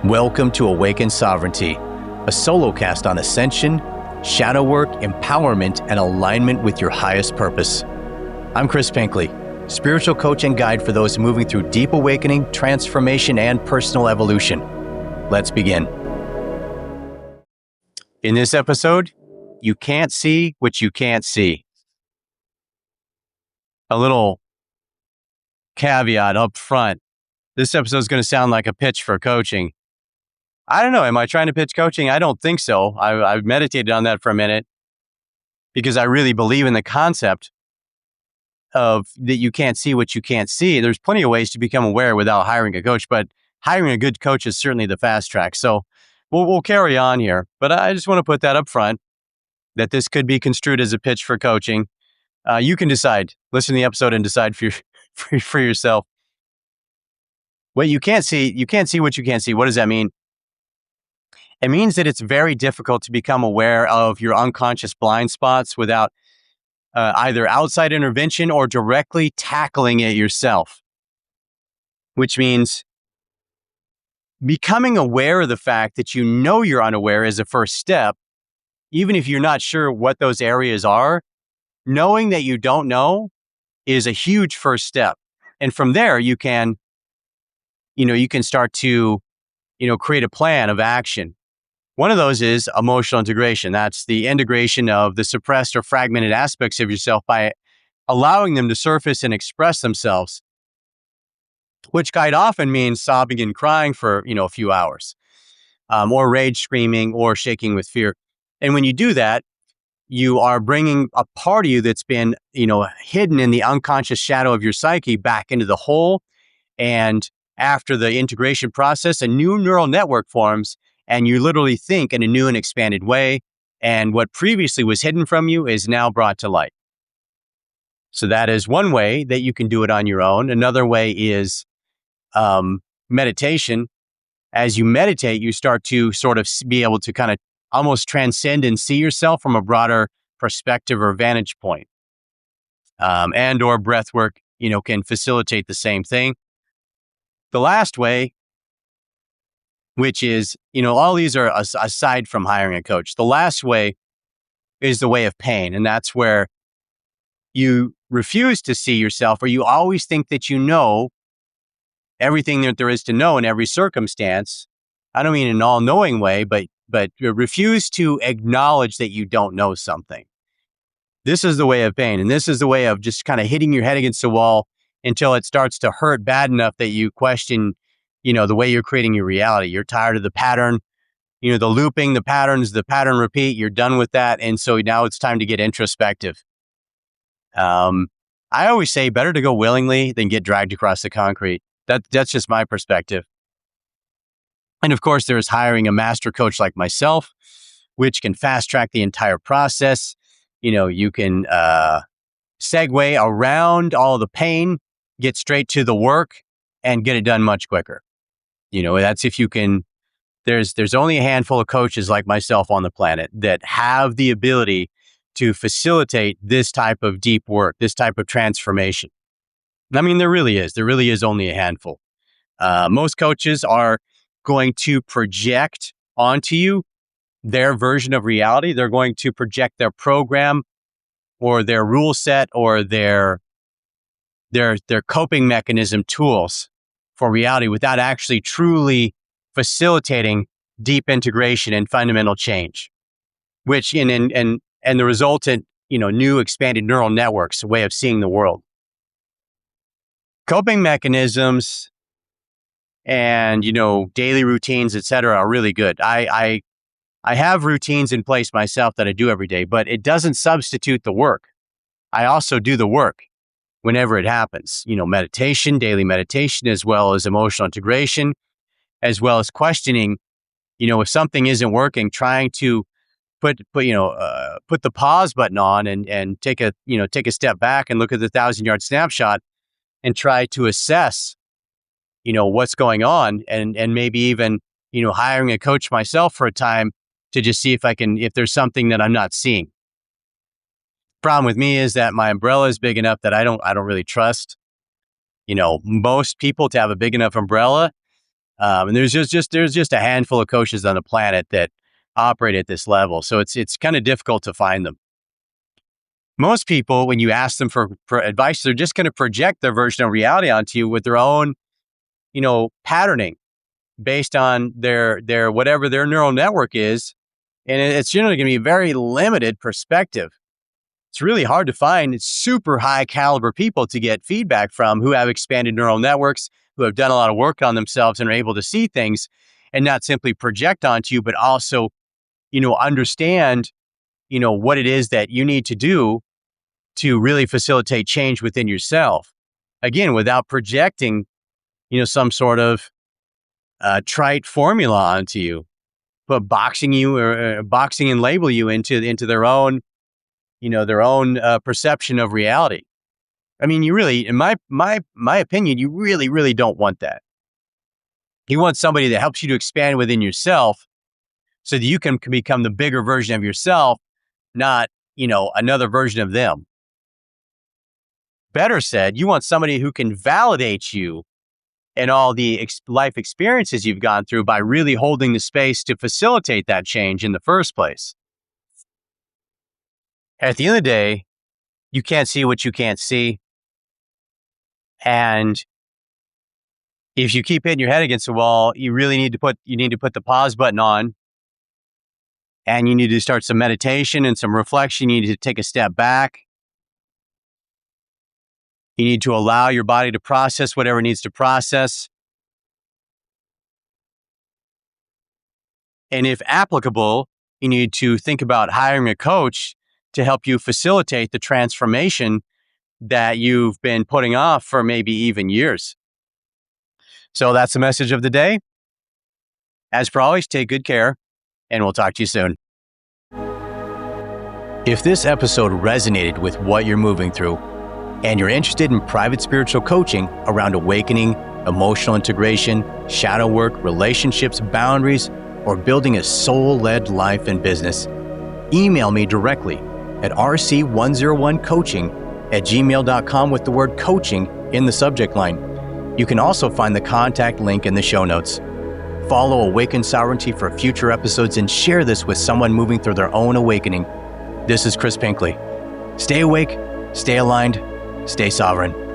Welcome to Awaken Sovereignty, a solo cast on ascension, shadow work, empowerment, and alignment with your highest purpose. I'm Chris Pinckley, spiritual coach and guide for those moving through deep awakening, transformation, and personal evolution. Let's begin. In this episode, you can't see what you can't see. A little caveat up front. This episode is going to sound like a pitch for coaching. I don't know. Am I trying to pitch coaching? I don't think so. I've meditated on that for a minute because I really believe in the concept of that you can't see what you can't see. There's plenty of ways to become aware without hiring a coach, but hiring a good coach is certainly the fast track. So we'll carry on here, but I just want to put that up front that this could be construed as a pitch for coaching. You can decide. Listen to the episode and decide for yourself. What you can't see what you can't see. What does that mean? It means that it's very difficult to become aware of your unconscious blind spots without either outside intervention or directly tackling it yourself, which means becoming aware of the fact that you know you're unaware is a first step, even if you're not sure what those areas are. Knowing that you don't know is a huge first step. And from there, you can start to, create a plan of action. One of those is emotional integration. That's the integration of the suppressed or fragmented aspects of yourself by allowing them to surface and express themselves, which quite often means sobbing and crying for, a few hours, or rage screaming or shaking with fear. And when you do that, you are bringing a part of you that's been, hidden in the unconscious shadow of your psyche back into the whole. And after the integration process, a new neural network forms, and you literally think in a new and expanded way. And what previously was hidden from you is now brought to light. So that is one way that you can do it on your own. Another way is meditation. As you meditate, you start to sort of be able to kind of almost transcend and see yourself from a broader perspective or vantage point. And or breath work, can facilitate the same thing. The last way, which is, all these are aside from hiring a coach. The last way is the way of pain. And that's where you refuse to see yourself, or you always think that you know everything that there is to know in every circumstance. I don't mean in an all-knowing way, but you refuse to acknowledge that you don't know something. This is the way of pain. And this is the way of just kind of hitting your head against the wall until it starts to hurt bad enough that you question the way you're creating your reality. You're tired of the pattern, the looping, the patterns, the pattern repeat. You're done with that. And so now it's time to get introspective. I always say better to go willingly than get dragged across the concrete. That's just my perspective. And of course, there's hiring a master coach like myself, which can fast track the entire process. You can segue around all the pain, get straight to the work, and get it done much quicker. That's if you can. There's only a handful of coaches like myself on the planet that have the ability to facilitate this type of deep work, this type of transformation. I mean, there really is only a handful. Most coaches are going to project onto you their version of reality. They're going to project their program or their rule set or their coping mechanism tools for reality without actually truly facilitating deep integration and fundamental change, which and the resultant, new expanded neural networks, a way of seeing the world. Coping mechanisms and, daily routines, et cetera, are really good. I have routines in place myself that I do every day, but it doesn't substitute the work. I also do the work whenever it happens, meditation, daily meditation, as well as emotional integration, as well as questioning, if something isn't working, trying to put the pause button on and take a step back and look at the 1,000-yard snapshot and try to assess, what's going on and maybe even, hiring a coach myself for a time to just see if there's something that I'm not seeing. Problem with me is that my umbrella is big enough that I don't really trust, most people to have a big enough umbrella And there's just a handful of coaches on the planet that operate at this level. So it's kind of difficult to find them. Most people, when you ask them for advice, they're just going to project their version of reality onto you with their own, patterning based on their whatever their neural network is. And it's generally going to be a very limited perspective. It's really hard to find super high caliber people to get feedback from who have expanded neural networks, who have done a lot of work on themselves and are able to see things and not simply project onto you, but also, understand, what it is that you need to do to really facilitate change within yourself. Again, without projecting, some sort of trite formula onto you, but boxing and label you into their own, perception of reality. I mean, you really, in my opinion, you really, really don't want that. You want somebody that helps you to expand within yourself so that you can become the bigger version of yourself, not, another version of them. Better said, you want somebody who can validate you and all the life experiences you've gone through by really holding the space to facilitate that change in the first place. At the end of the day, you can't see what you can't see. And if you keep hitting your head against the wall, you really need to put the pause button on, and you need to start some meditation and some reflection. You need to take a step back. You need to allow your body to process whatever it needs to process. And if applicable, you need to think about hiring a coach to help you facilitate the transformation that you've been putting off for maybe even years. So that's the message of the day. As per always, take good care, and we'll talk to you soon. If this episode resonated with what you're moving through, and you're interested in private spiritual coaching around awakening, emotional integration, shadow work, relationships, boundaries, or building a soul-led life and business, email me directly at rc101coaching@gmail.com with the word coaching in the subject line. You can also find the contact link in the show notes. Follow Awaken Sovereignty for future episodes and share this with someone moving through their own awakening. This is Chris Pinckley. Stay awake, stay aligned, stay sovereign.